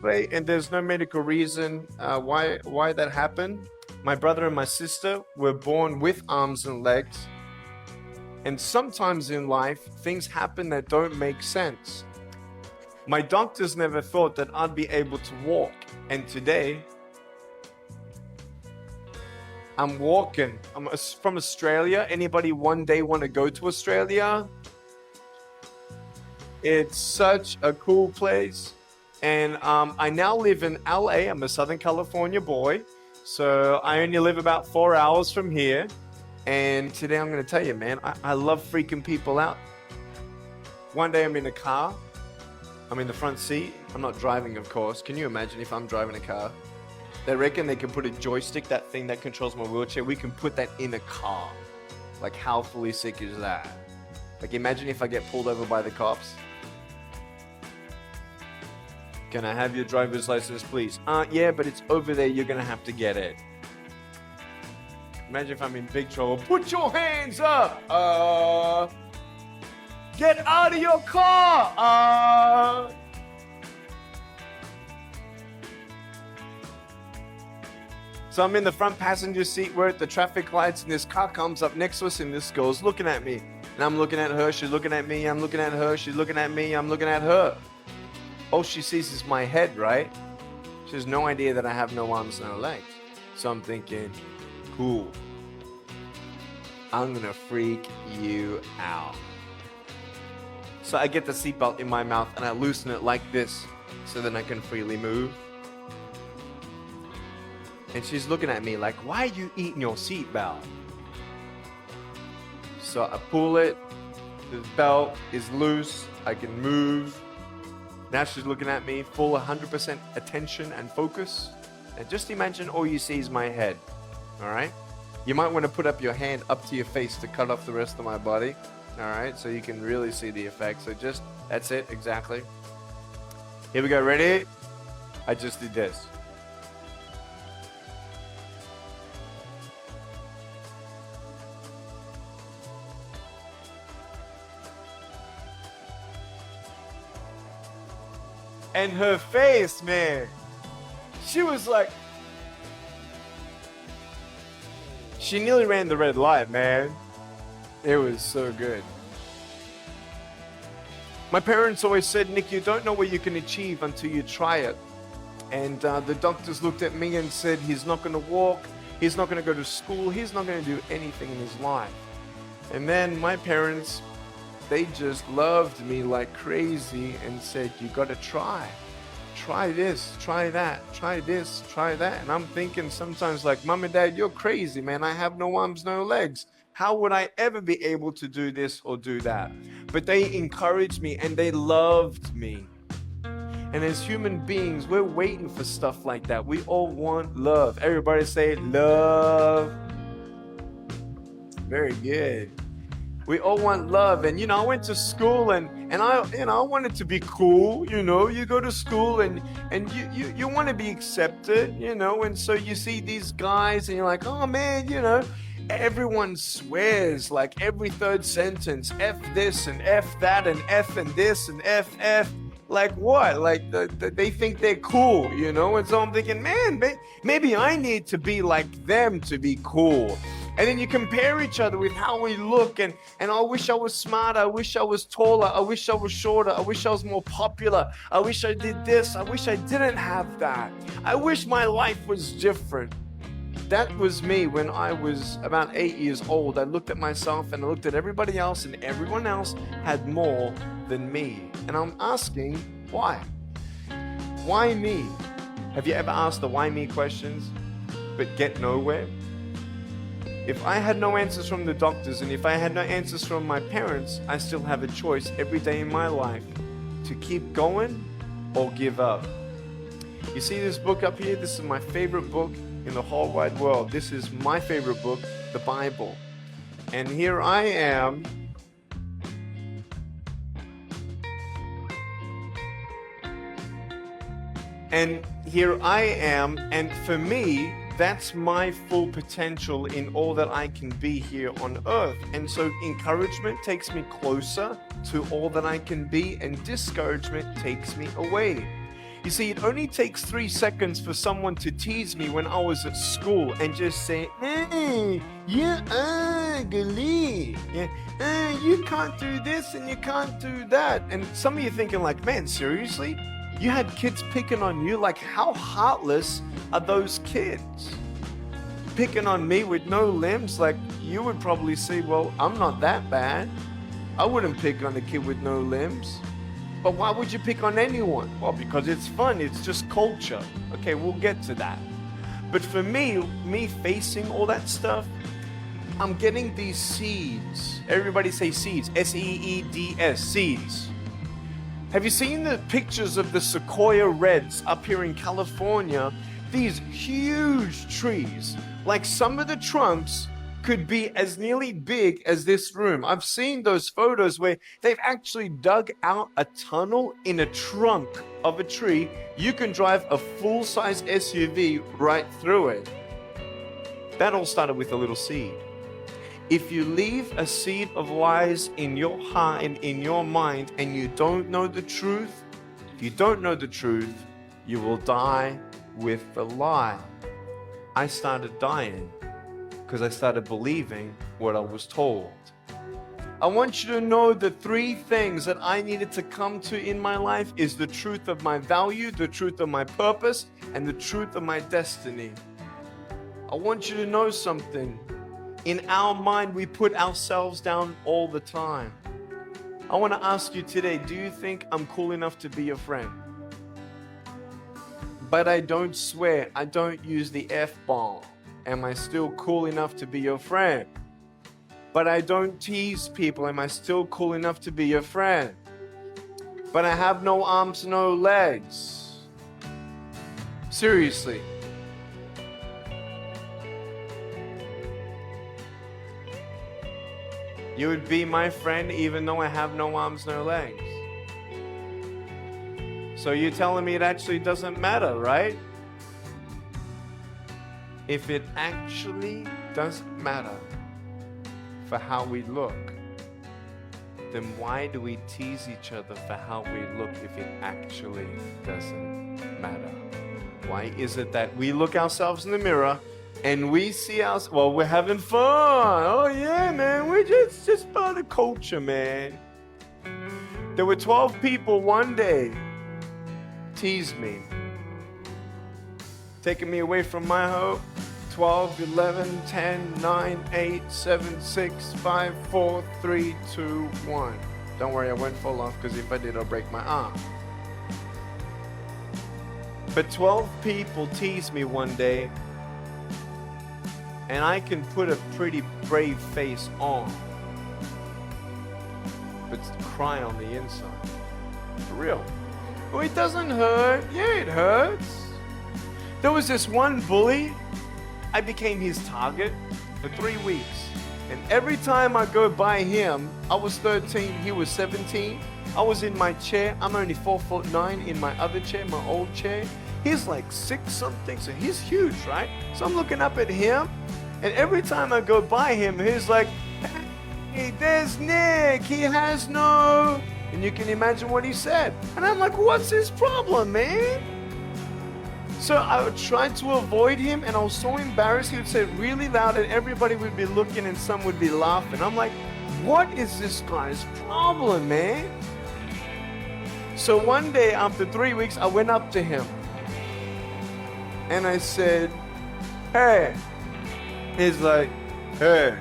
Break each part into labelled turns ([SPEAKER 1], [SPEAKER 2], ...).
[SPEAKER 1] play, and there's no medical reason why that happened. My brother and my sister were born with arms and legs, and sometimes in life, things happen that don't make sense. My doctors never thought that I'd be able to walk, and today, I'm walking. I'm from Australia. Anybody one day want to go to Australia? It's such a cool place. And I now live in LA. I'm a Southern California boy. So I only live about 4 hours from here. And today I'm going to tell you, man, I love freaking people out. One day I'm in a car. I'm in the front seat. I'm not driving, of course. Can you imagine if I'm driving a car? They reckon they can put a joystick, that thing that controls my wheelchair, we can put that in a car. Like, how fully sick is that? Like, imagine if I get pulled over by the cops. Can I have your driver's license, please? Yeah, but it's over there. You're going to have to get it. Imagine if I'm in big trouble. Put your hands up. Get out of your car. So I'm in the front passenger seat, we're at the traffic lights, and this car comes up next to us, and this girl's looking at me. And I'm looking at her, she's looking at me, I'm looking at her, she's looking at me, I'm looking at her. All she sees is my head, right? She has no idea that I have no arms, no legs. So I'm thinking, cool. I'm gonna freak you out. So I get the seatbelt in my mouth and I loosen it like this so that I can freely move. And she's looking at me like, why are you eating your seatbelt? So I pull it, the belt is loose, I can move. Now she's looking at me, full 100% attention and focus. And just imagine all you see is my head, all right? You might want to put up your hand up to your face to cut off the rest of my body, all right? So you can really see the effect. So just, that's it, exactly. Here we go, ready? I just did this. And her face, man, she was like, she nearly ran the red light, man. It was so good. My parents always said, Nick, you don't know what you can achieve until you try it. And the doctors looked at me and said, he's not going to walk, he's not going to go to school, he's not going to do anything in his life. And then my parents, they just loved me like crazy and said, you got to try. Try this, try that, try this, try that. And I'm thinking sometimes like, Mom and Dad, you're crazy, man. I have no arms, no legs. How would I ever be able to do this or do that? But they encouraged me and they loved me. And as human beings, we're waiting for stuff like that. We all want love. Everybody say love. Very good. We all want love. And, I went to school and I wanted to be cool. You go to school and you want to be accepted, and so you see these guys and you're like, oh man, everyone swears like every third sentence, F this and F that and F and this and F. Like what? Like they think they're cool, and so I'm thinking, man, maybe I need to be like them to be cool. And then you compare each other with how we look, and I wish I was smarter, I wish I was taller, I wish I was shorter, I wish I was more popular, I wish I did this, I wish I didn't have that. I wish my life was different. That was me when I was about 8 years old. I looked at myself and I looked at everybody else, and everyone else had more than me. And I'm asking, why? Why me? Have you ever asked the why me questions, but get nowhere? If I had no answers from the doctors and if I had no answers from my parents, I still have a choice every day in my life to keep going or give up. You see this book up here? This is my favorite book in the whole wide world. This is my favorite book, the Bible. And here I am. And for me, that's my full potential in all that I can be here on earth. And so encouragement takes me closer to all that I can be, and discouragement takes me away. You see, it only takes 3 seconds for someone to tease me when I was at school and just say, hey, you're ugly. Yeah, you can't do this and you can't do that. And some of you thinking like, man, seriously? You had kids picking on you? Like, how heartless are those kids? Picking on me with no limbs? Like, you would probably say, well, I'm not that bad. I wouldn't pick on a kid with no limbs. But why would you pick on anyone? Well, because it's fun. It's just culture. Okay, we'll get to that. But for me facing all that stuff, I'm getting these seeds. Everybody say seeds. S-E-E-D-S, seeds. Have you seen the pictures of the sequoia reds up here in California? These huge trees. Like some of the trunks could be as nearly big as this room. I've seen those photos where they've actually dug out a tunnel in a trunk of a tree. You can drive a full-size SUV right through it. That all started with a little seed. If you leave a seed of lies in your heart and in your mind and you don't know the truth, if you don't know the truth, you will die with the lie. I started dying because I started believing what I was told. I want you to know the 3 things that I needed to come to in my life is the truth of my value, the truth of my purpose, and the truth of my destiny. I want you to know something. In our mind, we put ourselves down all the time. I want to ask you today, do you think I'm cool enough to be your friend? But I don't swear, I don't use the F-bomb. Am I still cool enough to be your friend? But I don't tease people. Am I still cool enough to be your friend? But I have no arms, no legs. Seriously. You would be my friend even though I have no arms, no legs. So you're telling me it actually doesn't matter, right? If it actually doesn't matter for how we look, then why do we tease each other for how we look if it actually doesn't matter? Why is it that we look ourselves in the mirror and we see us, well, we're having fun. Oh yeah, man, we're just part of culture, man. There were 12 people one day teased me, taking me away from my hope. 12, 11, 10, 9, 8, 7, 6, 5, 4, 3, 2, 1. Don't worry, I won't fall off because if I did, I'll break my arm. But 12 people teased me one day, and I can put a pretty brave face on, but cry on the inside. For real. Oh, it doesn't hurt. Yeah, it hurts. There was this one bully. I became his target for 3 weeks. And every time I go by him, I was 13, he was 17. I was in my chair. I'm only 4'9" in my other chair, my old chair. He's like 6 something, so he's huge, right? So I'm looking up at him, and every time I go by him, he's like, hey, there's Nick, he has no... And you can imagine what he said. And I'm like, what's his problem, man? So I tried to avoid him, and I was so embarrassed. He would say it really loud, and everybody would be looking, and some would be laughing. I'm like, what is this guy's problem, man? So one day, after 3 weeks, I went up to him, and I said, hey. He's like, hey.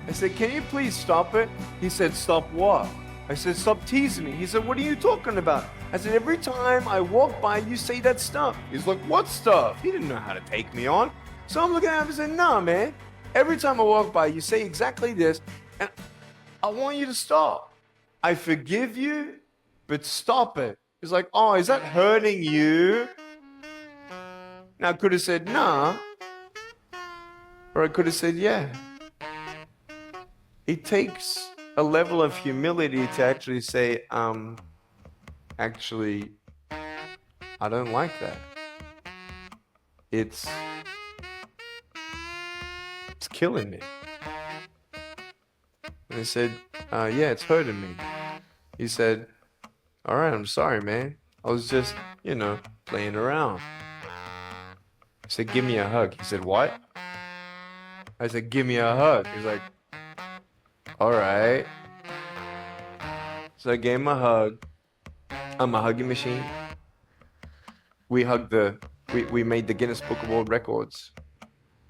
[SPEAKER 1] I said, can you please stop it? He said, stop what? I said, stop teasing me. He said, what are you talking about? I said, every time I walk by, you say that stuff. He's like, what stuff? He didn't know how to take me on. So I'm looking at him and said, nah, man. Every time I walk by, you say exactly this, and I want you to stop. I forgive you, but stop it. He's like, oh, is that hurting you? Now I could have said, nah. Or I could have said, yeah. It takes a level of humility to actually say, actually, I don't like that. It's killing me. And I said, yeah, it's hurting me. He said, all right, I'm sorry, man. I was just, playing around. I said, give me a hug. He said, what? I said, give me a hug. He's like, all right. So I gave him a hug. I'm a hugging machine. We made the Guinness Book of World Records.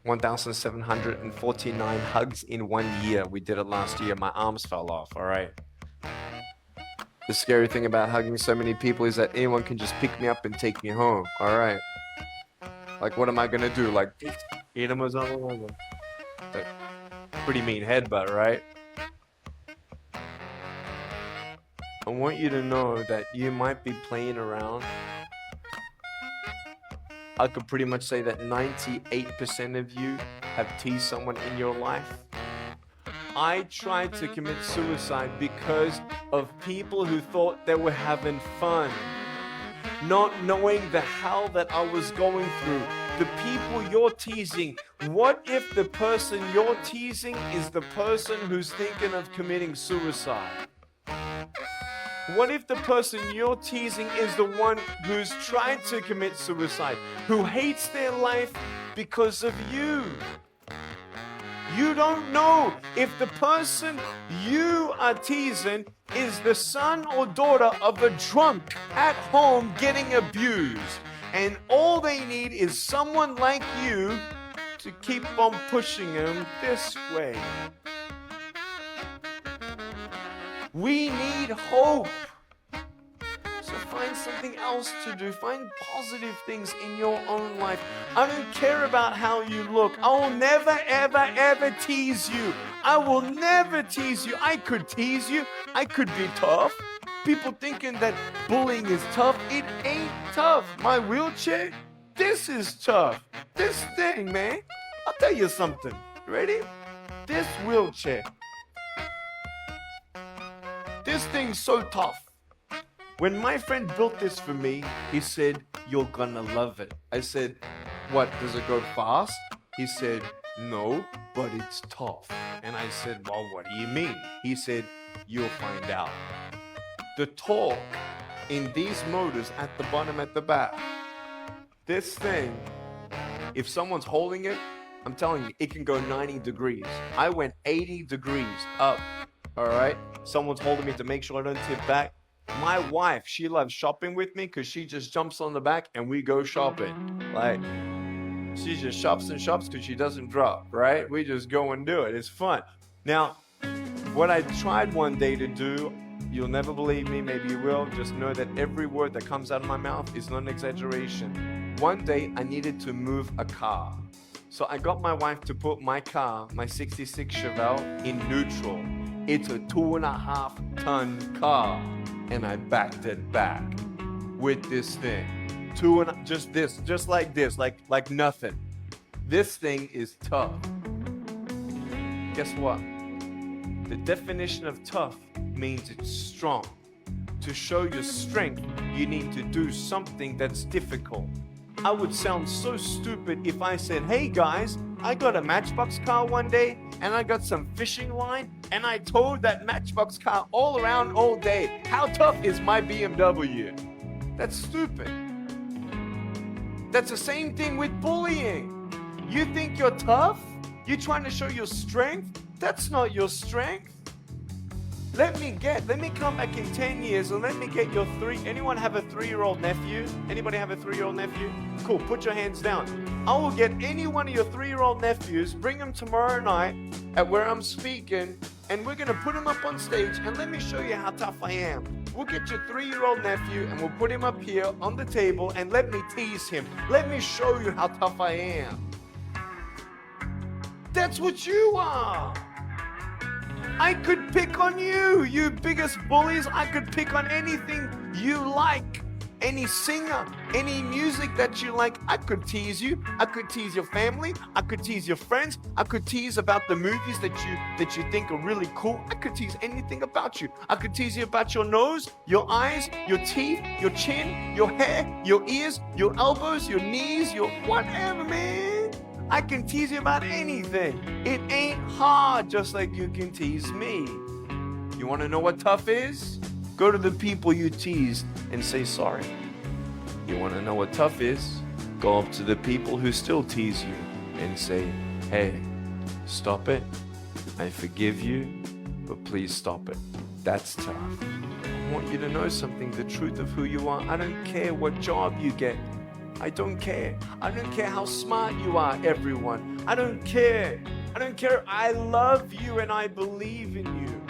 [SPEAKER 1] 1,749 hugs in 1 year. We did it last year. My arms fell off, all right? The scary thing about hugging so many people is that anyone can just pick me up and take me home, all right? Like, what am I gonna do? Like, eat them as all like, pretty mean headbutt, right? I want you to know that you might be playing around. I could pretty much say that 98% of you have teased someone in your life. I tried to commit suicide because of people who thought they were having fun, not knowing the hell that I was going through. The people you're teasing, what if the person you're teasing is the person who's thinking of committing suicide? What if the person you're teasing is the one who's trying to commit suicide, who hates their life because of you? You don't know if the person you are teasing is the son or daughter of a drunk at home getting abused. And all they need is someone like you to keep on pushing them this way. We need hope. So find something else to do. Find positive things in your own life. I don't care about how you look. I will never, ever, ever tease you. I will never tease you. I could tease you. I could be tough. People thinking that bullying is tough. It ain't tough. My wheelchair, this is tough. This thing, man. I'll tell you something. Ready? This wheelchair. This thing's so tough. When my friend built this for me, he said, you're gonna love it. I said, what, does it go fast? He said, no, but it's tough. And I said, well, what do you mean? He said, you'll find out. The torque in these motors at the bottom at the back, this thing, if someone's holding it, I'm telling you, it can go 90 degrees. I went 80 degrees up, all right? Someone's holding me to make sure I don't tip back. My wife, she loves shopping with me because she just jumps on the back and we go shopping. Like, she just shops and shops because she doesn't drop, right? We just go and do it. It's fun. Now, what I tried one day to do, you'll never believe me, maybe you will, just know that every word that comes out of my mouth is not an exaggeration. One day, I needed to move a car. So I got my wife to put my car, my 66 Chevelle, in neutral. It's a 2.5-ton car. And I backed it back with this thing. Just like this, like nothing. This thing is tough. Guess what? The definition of tough means it's strong. To show your strength, you need to do something that's difficult. I would sound so stupid if I said, hey guys, I got a Matchbox car one day and I got some fishing line and I towed that Matchbox car all around all day. How tough is my BMW? That's stupid. That's the same thing with bullying. You think you're tough? You're trying to show your strength? That's not your strength. Let me come back in 10 years and let me get your anyone have a 3-year-old nephew? Anybody have a 3-year-old nephew? Cool, put your hands down. I will get any one of your 3-year-old nephews, bring them tomorrow night at where I'm speaking, and we're gonna put him up on stage and let me show you how tough I am. We'll get your 3-year-old nephew and we'll put him up here on the table and let me tease him. Let me show you how tough I am. That's what you are. I could pick on you, you biggest bullies. I could pick on anything you like. Any singer, any music that you like, I could tease you. I could tease your family. I could tease your friends. I could tease about the movies that you think are really cool. I could tease anything about you. I could tease you about your nose, your eyes, your teeth, your chin, your hair, your ears, your elbows, your knees, your whatever, man. I can tease you about anything. It ain't hard, just like you can tease me. You want to know what tough is? Go to the people you teased and say sorry. You want to know what tough is? Go up to the people who still tease you and say, hey, stop it. I forgive you, but please stop it. That's tough. I want you to know something, the truth of who you are. I don't care what job you get. I don't care. I don't care how smart you are, everyone. I don't care. I don't care. I love you and I believe in you.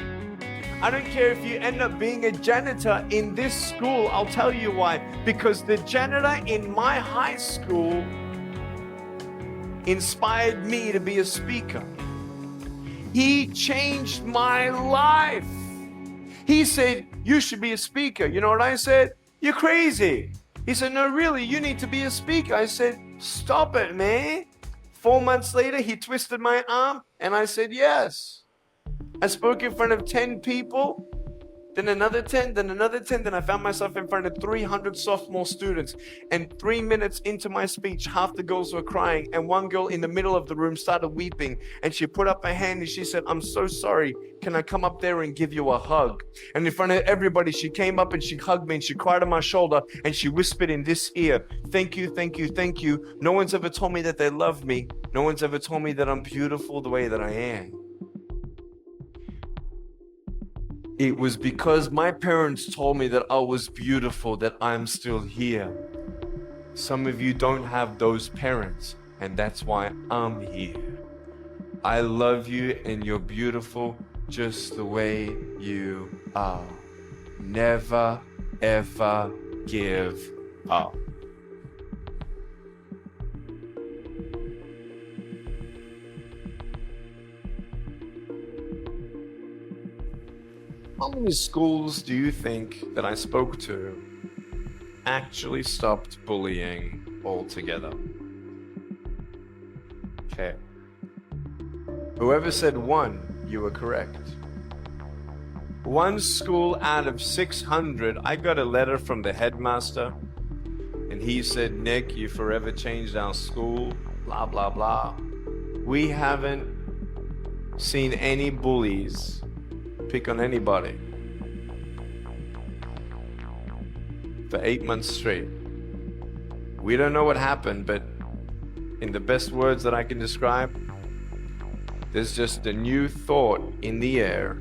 [SPEAKER 1] I don't care if you end up being a janitor in this school. I'll tell you why. Because the janitor in my high school inspired me to be a speaker. He changed my life. He said, you should be a speaker. You know what I said? You're crazy. He said, no, really, you need to be a speaker. I said, stop it, man. 4 months later, he twisted my arm and I said, yes. I spoke in front of 10 people, then another 10, then another 10, then I found myself in front of 300 sophomore students. And 3 minutes into my speech, half the girls were crying, and one girl in the middle of the room started weeping, and she put up her hand and she said, I'm so sorry, can I come up there and give you a hug? And in front of everybody, she came up and she hugged me and she cried on my shoulder and she whispered in this ear, thank you, thank you, thank you. No one's ever told me that they love me. No one's ever told me that I'm beautiful the way that I am. It was because my parents told me that I was beautiful that I'm still here. Some of you don't have those parents, and that's why I'm here. I love you and you're beautiful just the way you are. Never, ever give up. How many schools do you think that I spoke to actually stopped bullying altogether? Okay. Whoever said one, you were correct. One school out of 600, I got a letter from the headmaster, and he said, Nick, you forever changed our school, blah, blah, blah. We haven't seen any bullies pick on anybody for 8 months straight. We don't know what happened, but in the best words that I can describe, there's just a new thought in the air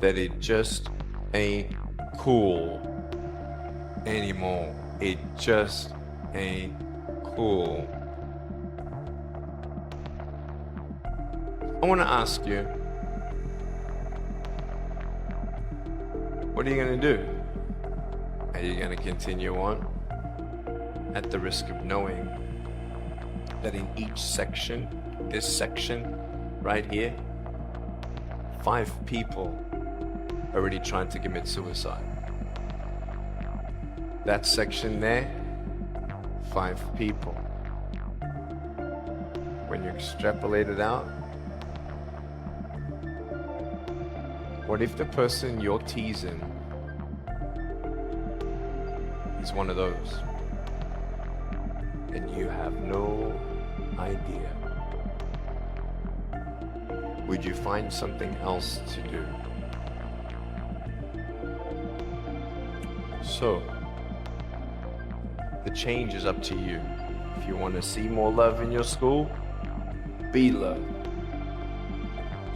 [SPEAKER 1] that it just ain't cool anymore. It just ain't cool. I want to ask you, what are you going to do? Are you going to continue on at the risk of knowing that in each section, this section right here, 5 people already trying to commit suicide? That section there, 5 people. When you extrapolate it out, what if the person you're teasing is one of those, and you have no idea? Would you find something else to do? So, the change is up to you. If you want to see more love in your school, be love.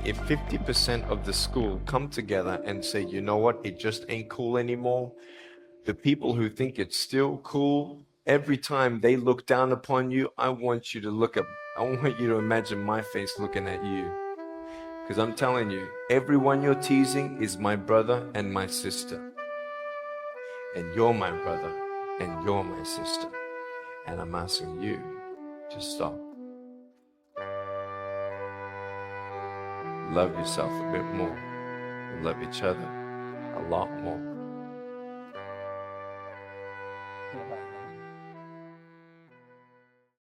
[SPEAKER 1] If 50% of the school come together and say, you know what, it just ain't cool anymore, the people who think it's still cool, every time they look down upon you, I want you to imagine my face looking at you. Because I'm telling you, everyone you're teasing is my brother and my sister. And you're my brother and you're my sister. And I'm asking you to stop. Love yourself a bit more. Love each other a lot more.